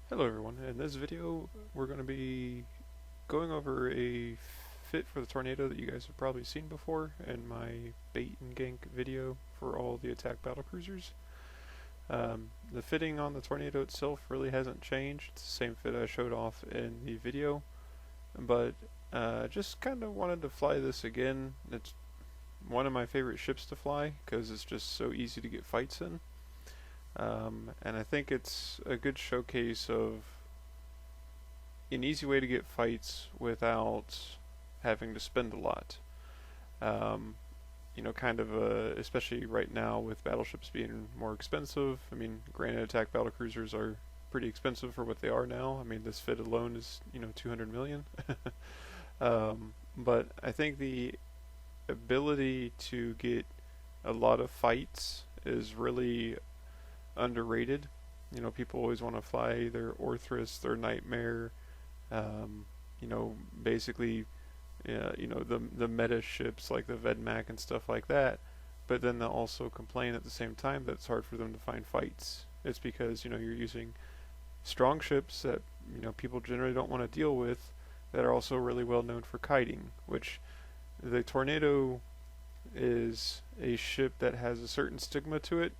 Hello everyone, in this video we're going to be going over a fit for the tornado that you guys have probably seen before in my bait and gank video for all the attack battlecruisers. The fitting on the tornado itself really hasn't changed, it's the same fit I showed off in the video, but just kind of wanted to fly this again. It's one of my favorite ships to fly because it's just so easy to get fights in. And I think it's a good showcase of an easy way to get fights without having to spend a lot. Um, especially right now with battleships being more expensive. I mean, granted, attack battlecruisers are pretty expensive for what they are now. I mean, this fit alone is 200 million. But I think the ability to get a lot of fights is really underrated. People always want to fly their Orthrus, their Nightmare, um, basically, the meta ships like the Vedmak and stuff like that. But then they'll also complain at the same time that it's hard for them to find fights. It's because you're using strong ships that people generally don't want to deal with, that are also really well known for kiting. Which the Tornado is a ship that has a certain stigma to it.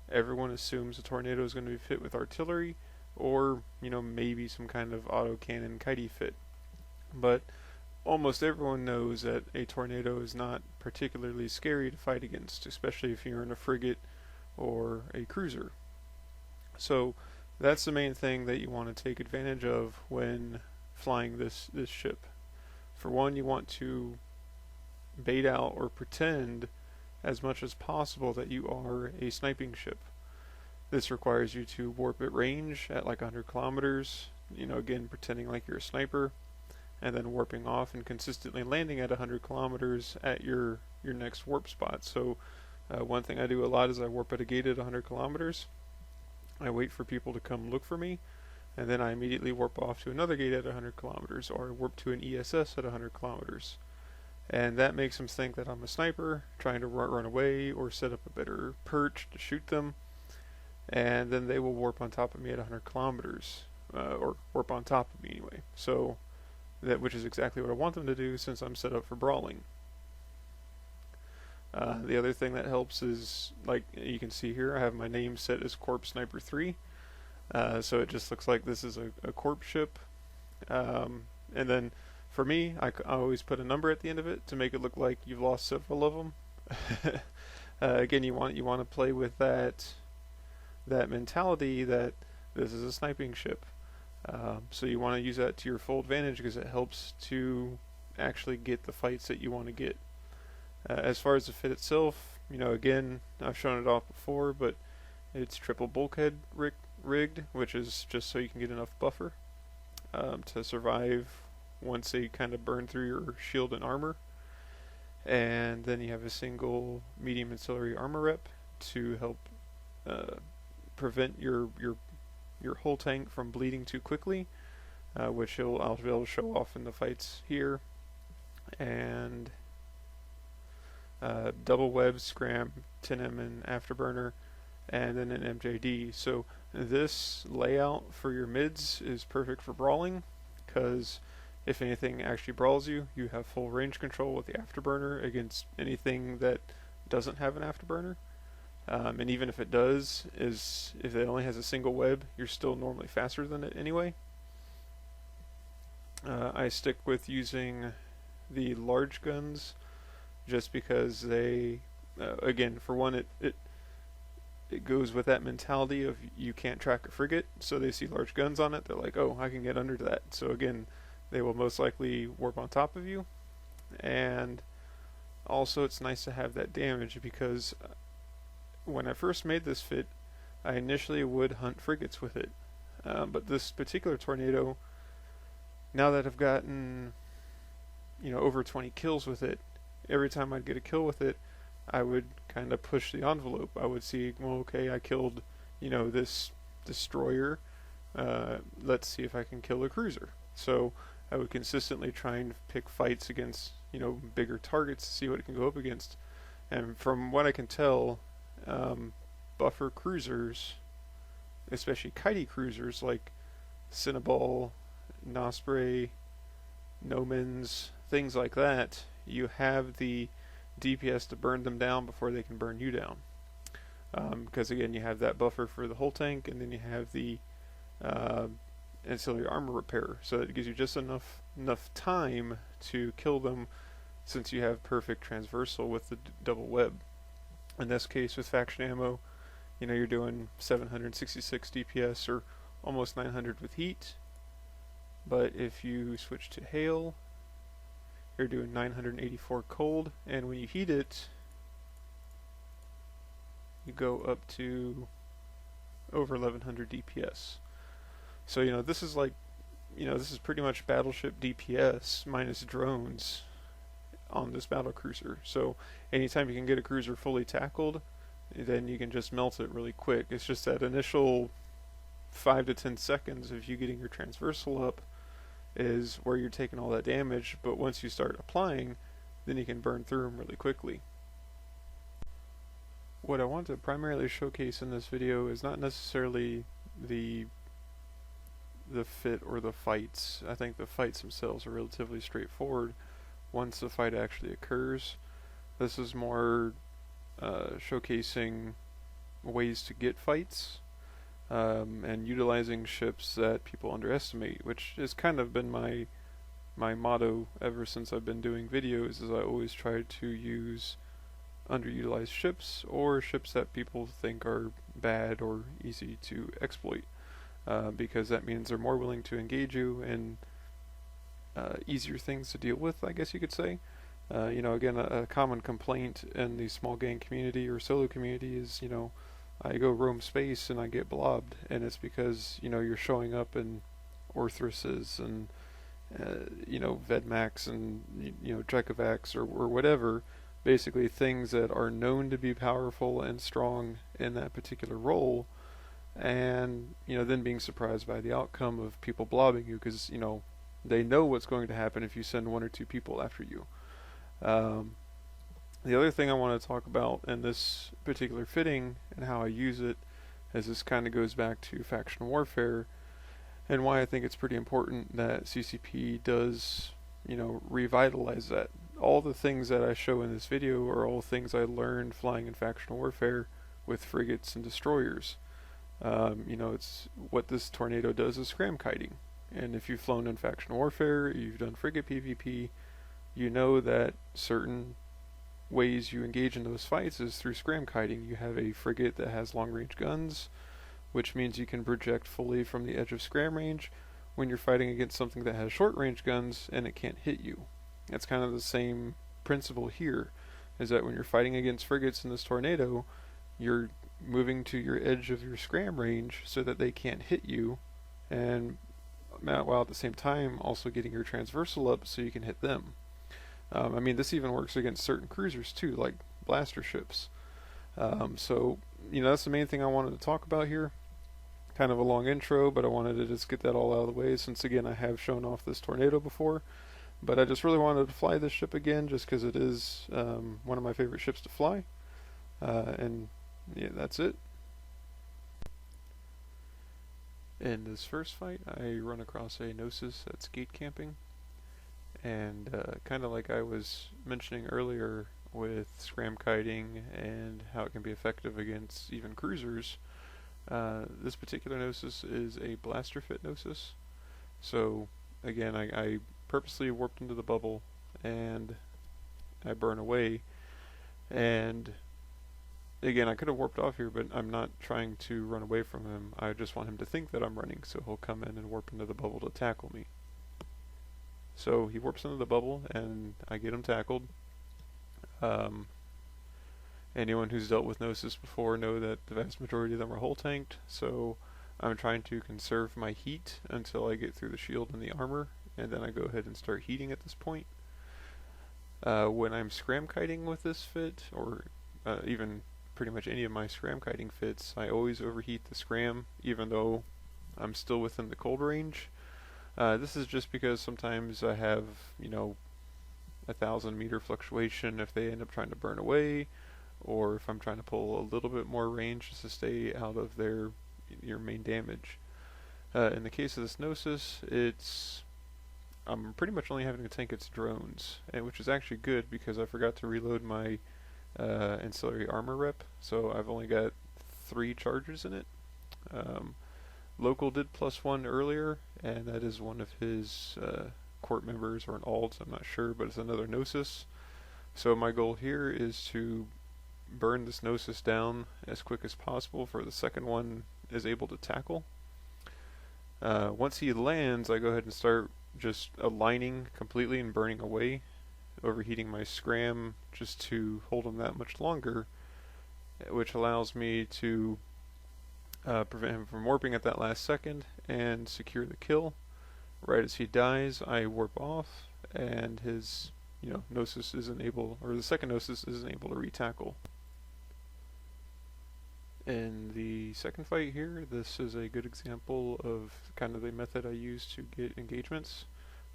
Everyone assumes a tornado is going to be fit with artillery or, maybe some kind of autocannon kitey fit. But almost everyone knows that a tornado is not particularly scary to fight against, especially if you're in a frigate or a cruiser. So that's the main thing that you want to take advantage of when flying this ship. For one, you want to bait out or pretend as much as possible that you are a sniping ship. This requires you to warp at range at like 100 kilometers, again pretending like you're a sniper, and then warping off and consistently landing at 100 kilometers at your next warp spot. So one thing I do a lot is I warp at a gate at 100 kilometers. I wait for people to come look for me, and then I immediately warp off to another gate at 100 kilometers, or I warp to an ESS at 100 kilometers. And that makes them think that I'm a sniper trying to run away or set up a better perch to shoot them, and then they will warp on top of me at 100 kilometers, or warp on top of me anyway. So which is exactly what I want them to do since I'm set up for brawling. The other thing that helps is, like you can see here, I have my name set as Corp Sniper 3, so it just looks like this is a corp ship, and then for me, I always put a number at the end of it to make it look like you've lost several of them. Again, you want to play with that mentality that this is a sniping ship. So you want to use that to your full advantage because it helps to actually get the fights that you want to get. As far as the fit itself, again, I've shown it off before, but it's triple bulkhead rigged, which is just so you can get enough buffer to survive once they kind of burn through your shield and armor. And then you have a single medium ancillary armor rep to help prevent your whole tank from bleeding too quickly, which I'll be able to show off in the fights here. And double web, scram, 10M and afterburner, and then an MJD. So this layout for your mids is perfect for brawling, because if anything actually brawls you, you have full range control with the afterburner against anything that doesn't have an afterburner. And even if it does, if it only has a single web, you're still normally faster than it anyway. I stick with using the large guns just because they, again, for one, it goes with that mentality of you can't track a frigate, so they see large guns on it, they're like, oh, I can get under that. So again, they will most likely warp on top of you. And also it's nice to have that damage, because when I first made this fit, I initially would hunt frigates with it. But this particular tornado, now that I've gotten over 20 kills with it, every time I'd get a kill with it, I would kind of push the envelope. I would see, well, okay, I killed this destroyer, let's see if I can kill a cruiser. So I would consistently try and pick fights against bigger targets to see what it can go up against. And from what I can tell, buffer cruisers, especially kitey cruisers like Cinnaball, Nosprey, Nomans, things like that, you have the DPS to burn them down before they can burn you down. Because again, you have that buffer for the whole tank, and then you have the uh, ancillary armor repair, so it gives you just enough time to kill them, since you have perfect transversal with the double web. In this case, with faction ammo, you're doing 766 DPS or almost 900 with heat. But if you switch to hail, you're doing 984 cold, and when you heat it, you go up to over 1100 DPS. So this is like, this is pretty much battleship DPS minus drones on this battle cruiser. So anytime you can get a cruiser fully tackled, then you can just melt it really quick. It's just that initial 5 to 10 seconds of you getting your transversal up is where you're taking all that damage, but once you start applying, then you can burn through them really quickly. What I want to primarily showcase in this video is not necessarily the fit or the fights. I think the fights themselves are relatively straightforward once the fight actually occurs. This is more showcasing ways to get fights, and utilizing ships that people underestimate, which has kind of been my motto ever since I've been doing videos, is I always try to use underutilized ships, or ships that people think are bad or easy to exploit, because that means they're more willing to engage you and easier things to deal with, I guess you could say. Again, a common complaint in the small gang community or solo community is, I go roam space and I get blobbed, and it's because, you're showing up in Orthruses and, Vedmax and, Drekavax or whatever, basically things that are known to be powerful and strong in that particular role, and, then being surprised by the outcome of people blobbing you, because, they know what's going to happen if you send 1 or 2 people after you. The other thing I want to talk about in this particular fitting and how I use it, as this kind of goes back to faction warfare, and why I think it's pretty important that CCP does, revitalize that. All the things that I show in this video are all things I learned flying in faction warfare with frigates and destroyers. It's what this tornado does is scram kiting. And if you've flown in faction warfare, you've done frigate PvP, you know that certain ways you engage in those fights is through scram kiting. You have a frigate that has long range guns, which means you can project fully from the edge of scram range when you're fighting against something that has short range guns and it can't hit you. That's kind of the same principle here, is that when you're fighting against frigates in this tornado, you're moving to your edge of your scram range so that they can't hit you, and while at the same time also getting your transversal up so you can hit them. This even works against certain cruisers too, like blaster ships. So that's the main thing I wanted to talk about here. Kind of a long intro, but I wanted to just get that all out of the way, since again I have shown off this tornado before. But I just really wanted to fly this ship again, just because it is one of my favorite ships to fly. And yeah, that's it. In this first fight, I run across a Gnosis that's gate camping, and kind of like I was mentioning earlier with scram kiting and how it can be effective against even cruisers, this particular Gnosis is a blaster fit Gnosis. So again, I purposely warped into the bubble and I burn away, and again, I could have warped off here, but I'm not trying to run away from him. I just want him to think that I'm running, so he'll come in and warp into the bubble to tackle me. So he warps into the bubble, and I get him tackled. Anyone who's dealt with Gnosis before know that the vast majority of them are hull tanked, so I'm trying to conserve my heat until I get through the shield and the armor, and then I go ahead and start heating at this point. When I'm scram kiting with this fit, or even pretty much any of my scram kiting fits, I always overheat the scram, even though I'm still within the cold range. This is just because sometimes I have, 1,000 meter fluctuation if they end up trying to burn away, or if I'm trying to pull a little bit more range just to stay out of your main damage. In the case of this Gnosis, I'm pretty much only having to tank its drones, which is actually good because I forgot to reload my ancillary armor rep, so I've only got 3 charges in it. Local did +1 earlier, and that is one of his court members or an alt, I'm not sure, but it's another Gnosis. So my goal here is to burn this Gnosis down as quick as possible for the second one is able to tackle. Once he lands, I go ahead and start just aligning completely and burning away, overheating my scram just to hold him that much longer, which allows me to prevent him from warping at that last second and secure the kill. Right as he dies, I warp off, and his Gnosis isn't able, or the second Gnosis isn't able to re-tackle. In the second fight here, this is a good example of kind of the method I use to get engagements.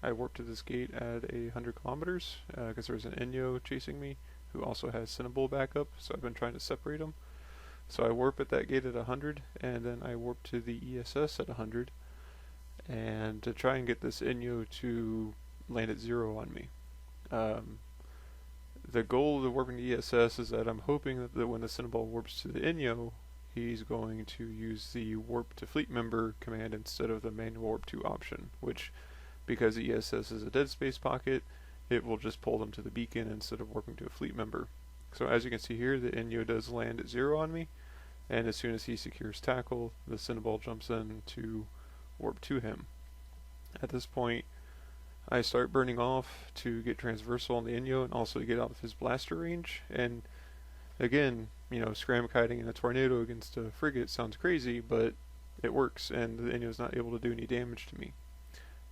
I warped to this gate at 100 kilometers because there's an Inyo chasing me who also has Cinnabol backup, so I've been trying to separate them. So I warp at that gate at 100, and then I warp to the ESS at 100, and to try and get this Inyo to land at 0 on me. The goal of the warping to ESS is that I'm hoping that when the Cinnabol warps to the Inyo, he's going to use the warp to fleet member command instead of the manual warp to option, which, because ESS is a dead space pocket, it will just pull them to the beacon instead of warping to a fleet member. So as you can see here, the Inyo does land at 0 on me, and as soon as he secures tackle, the Cinnabol jumps in to warp to him. At this point, I start burning off to get transversal on the Inyo and also to get out of his blaster range. And again, scram kiting in a tornado against a frigate sounds crazy, but it works, and the Inyo's not able to do any damage to me.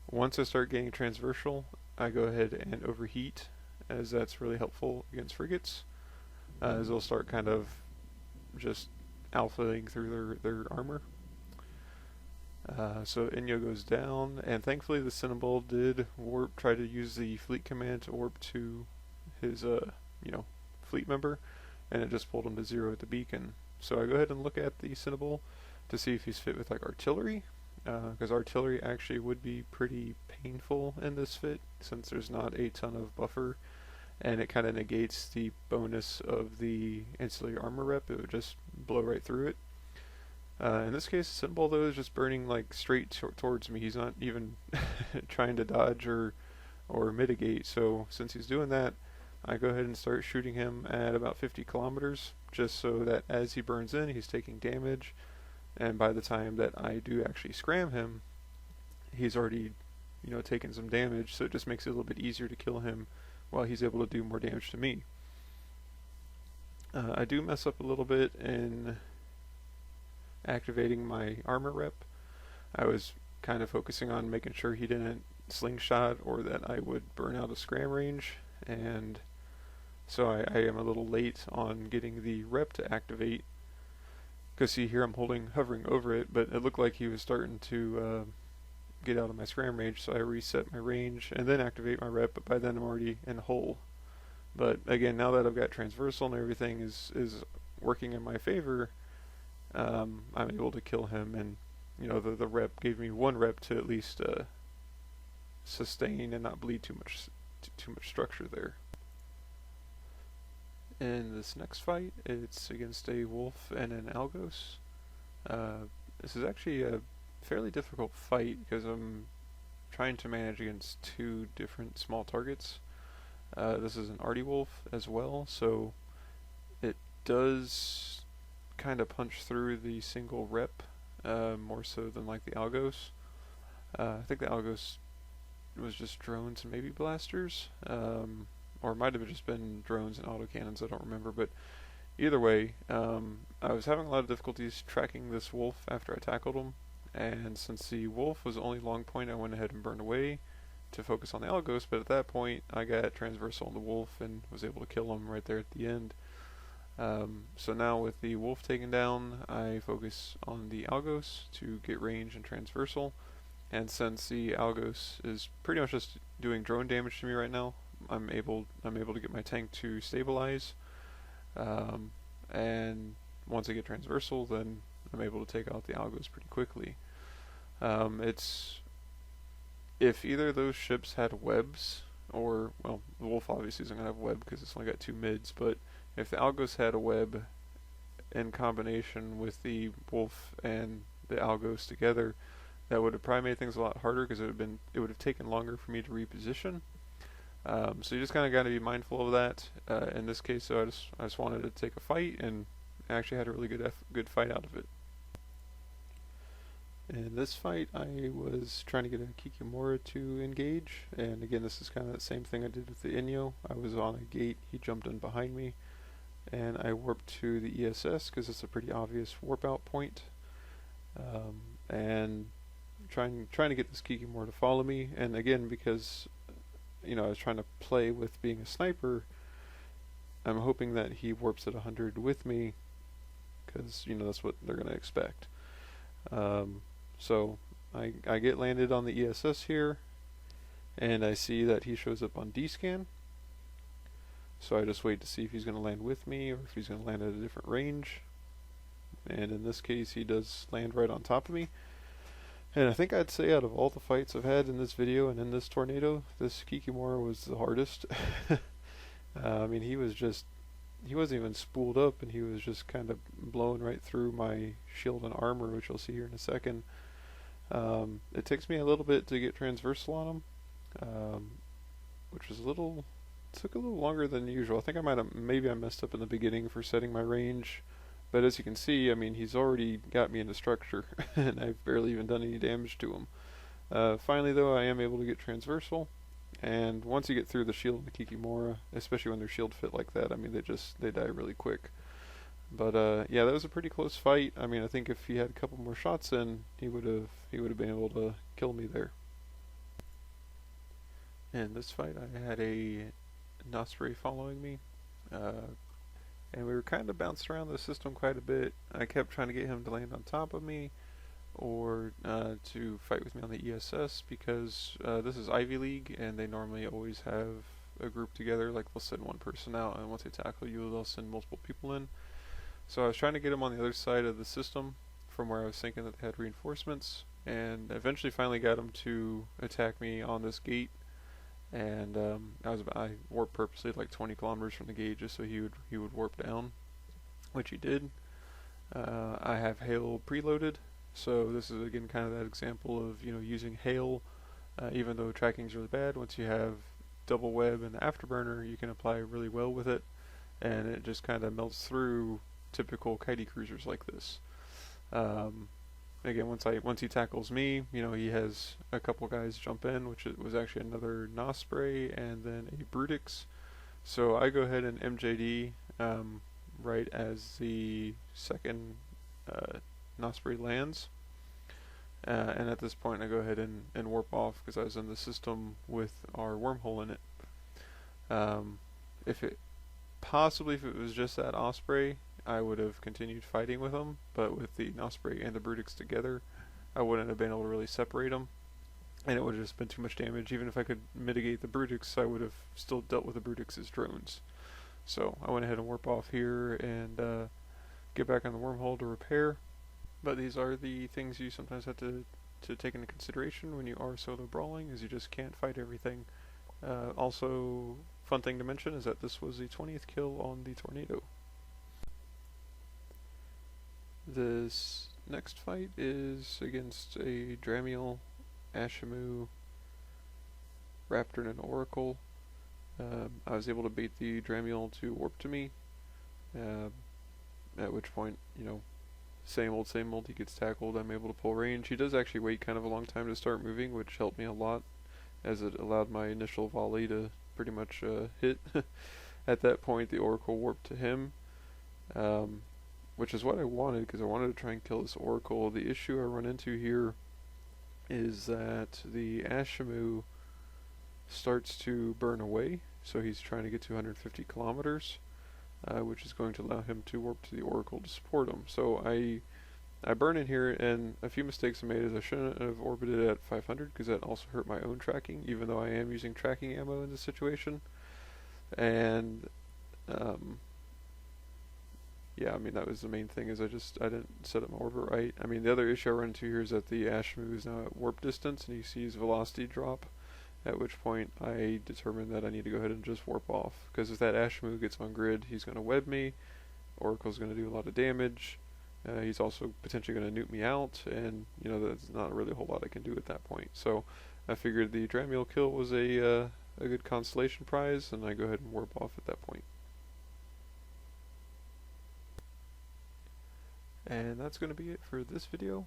Once I start getting transversal, I go ahead and overheat, as that's really helpful against frigates, as they'll start kind of just alphaing through their armor. So Inyo goes down, and thankfully the Cinnabol did try to use the fleet command to warp to his, fleet member, and it just pulled him to 0 at the beacon. So I go ahead and look at the Cinnabol to see if he's fit with like artillery, because artillery actually would be pretty painful in this fit, since there's not a ton of buffer, and it kind of negates the bonus of the ancillary armor rep. It would just blow right through it. In this case, Cinnabol though is just burning like straight towards me. He's not even trying to dodge or mitigate. So since he's doing that, I go ahead and start shooting him at about 50 kilometers, just so that as he burns in, he's taking damage. And by the time that I do actually scram him, he's already, taken some damage. So it just makes it a little bit easier to kill him while he's able to do more damage to me. I do mess up a little bit in activating my armor rep. I was kind of focusing on making sure he didn't slingshot or that I would burn out a scram range, and so I am a little late on getting the rep to activate, because see here I'm hovering over it, but it looked like he was starting to get out of my scram range, so I reset my range and then activate my rep, but by then I'm already in hole. But again, now that I've got transversal and everything is working in my favor, I'm able to kill him, and the rep gave me 1 rep to at least sustain and not bleed too much structure there. In this next fight, it's against a wolf and an Algos. This is actually a fairly difficult fight because I'm trying to manage against 2 different small targets. This is an Artie wolf as well, so it does kind of punch through the single rep more so than like the Algos. I think the Algos was just drones and maybe blasters, or it might have just been drones and autocannons, I don't remember, but either way, I was having a lot of difficulties tracking this wolf after I tackled him, and since the wolf was only long point, I went ahead and burned away to focus on the Algos, but at that point I got transversal on the wolf and was able to kill him right there at the end. So now with the wolf taken down, I focus on the Algos to get range and transversal, and since the Algos is pretty much just doing drone damage to me right now, I'm able to get my tank to stabilize, and once I get transversal, then I'm able to take out the Algos pretty quickly. It's if either of those ships had webs, or well, the Wolf obviously isn't gonna have a web because it's only got two mids. But if the Algos had a web in combination with the Wolf and the Algos together, that would have probably made things a lot harder because it would have taken longer for me to reposition. So you just kind of got to be mindful of that. In this case, so I just wanted to take a fight and actually had a really good fight out of it. In this fight, I was trying to get a Kikimora to engage, and again, this is kind of the same thing I did with the Inyo. I was on a gate, he jumped in behind me, and I warped to the ESS because it's a pretty obvious warp out point. And trying to get this Kikimora to follow me, and again, because I was trying to play with being a sniper, I'm hoping that he warps at 100 with me, because that's what they're going to expect. So I get landed on the ESS here, and I see that he shows up on D-scan. So I just wait to see if he's going to land with me or if he's going to land at a different range. And in this case, he does land right on top of me. And I think I'd say out of all the fights I've had in this video and in this tornado, this Kikimora was the hardest. I mean, he wasn't even spooled up, and he was just kind of blowing right through my shield and armor, which you'll see here in a second. It takes me a little bit to get transversal on him, which was took a little longer than usual. I think maybe I messed up in the beginning for setting my range, but as you can see, I mean, he's already got me into structure, and I've barely even done any damage to him. Finally, though, I am able to get transversal, and once you get through the shield and the Kikimora, especially when they're shield fit like that, I mean, they die really quick. But yeah, that was a pretty close fight. I mean, I think if he had a couple more shots in, he would have been able to kill me there. In this fight, I had a Osprey following me, and we were kind of bounced around the system quite a bit. I kept trying to get him to land on top of me, or to fight with me on the ESS, because this is Ivy League, and they normally always have a group together. Like, they'll send one person out, and once they tackle you, they'll send multiple people in. So I was trying to get him on the other side of the system from where I was thinking that they had reinforcements, and eventually finally got him to attack me on this gate. And I warped purposely like 20 kilometers from the gate just so he would warp down, which he did. I have hail preloaded, so this is again kind of that example of using hail, even though tracking is really bad. Once you have double web and the afterburner, you can apply really well with it, and it just kind of melts through typical kitey cruisers like this. Again, once he tackles me, he has a couple guys jump in, which was actually another Osprey and then a Brutix. So I go ahead and MJD right as the second Osprey lands, and at this point I go ahead and warp off because I was in the system with our wormhole in it. If it was just that Osprey, I would have continued fighting with them, but with the Osprey and the Brutix together, I wouldn't have been able to really separate them, and it would have just been too much damage. Even if I could mitigate the Brutix, I would have still dealt with the Brutix's drones. So I went ahead and warp off here and get back on the wormhole to repair. But these are the things you sometimes have to take into consideration when you are solo brawling, is you just can't fight everything. Also, fun thing to mention is that this was the 20th kill on the tornado. This next fight is against a Dramiel, Ashimu, Raptor, and an Oracle. I was able to bait the Dramiel to warp to me, at which point, same old, he gets tackled. I'm able to pull range. He does actually wait kind of a long time to start moving, which helped me a lot, as it allowed my initial volley to pretty much hit. At that point, the Oracle warped to him, which is what I wanted, because I wanted to try and kill this Oracle. The issue I run into here is that the Ashimu starts to burn away, so he's trying to get to 150 kilometers, which is going to allow him to warp to the Oracle to support him. So I burn in here, and a few mistakes I made is I shouldn't have orbited at 500, because that also hurt my own tracking, even though I am using tracking ammo in this situation. And Yeah, I mean that was the main thing is I didn't set up my orbit right. I mean the other issue I run into here is that the Ashmu is now at warp distance and he sees velocity drop. At which point I determined that I need to go ahead and just warp off because if that Ashmu gets on grid, he's going to web me. Oracle's going to do a lot of damage. He's also potentially going to nuke me out, and you know there's not really a whole lot I can do at that point. So I figured the Dramiel kill was a good constellation prize, and I go ahead and warp off at that point. And that's going to be it for this video.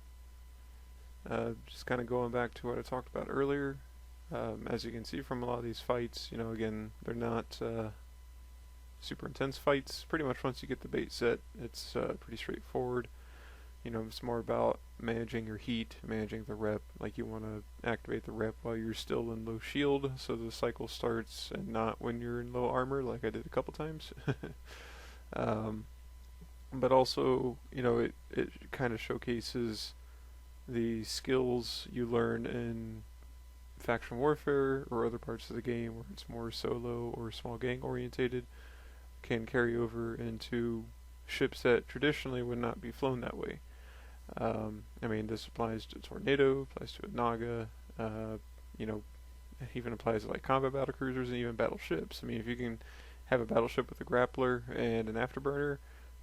Just kind of going back to what I talked about earlier. As you can see from a lot of these fights, you know, again, they're not super intense fights. Pretty much once you get the bait set, it's pretty straightforward. You know, it's more about managing your heat, managing the rep. Like you want to activate the rep while you're still in low shield, so the cycle starts, and not when you're in low armor, like I did a couple times. But also, you know, it kind of showcases the skills you learn in faction warfare or other parts of the game where it's more solo or small gang orientated, can carry over into ships that traditionally would not be flown that way. I mean, this applies to Tornado, applies to a Naga, you know, it even applies to like combat battle cruisers and even battleships. I mean, if you can have a battleship with a grappler and an afterburner,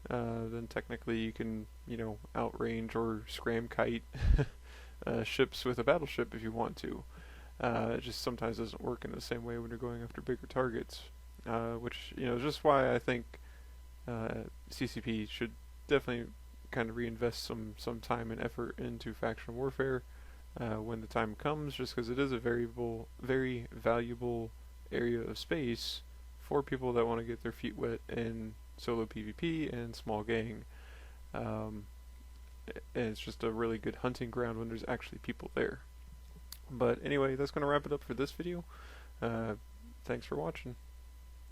then technically you can, you know, outrange or scram kite ships with a battleship if you want to. It just sometimes doesn't work in the same way when you're going after bigger targets, which, you know, is just why I think CCP should definitely kind of reinvest some time and effort into faction warfare when the time comes, just because it is a very valuable area of space for people that want to get their feet wet in solo PvP and small gang. And it's just a really good hunting ground when there's actually people there. But anyway, that's going to wrap it up for this video. Thanks for watching.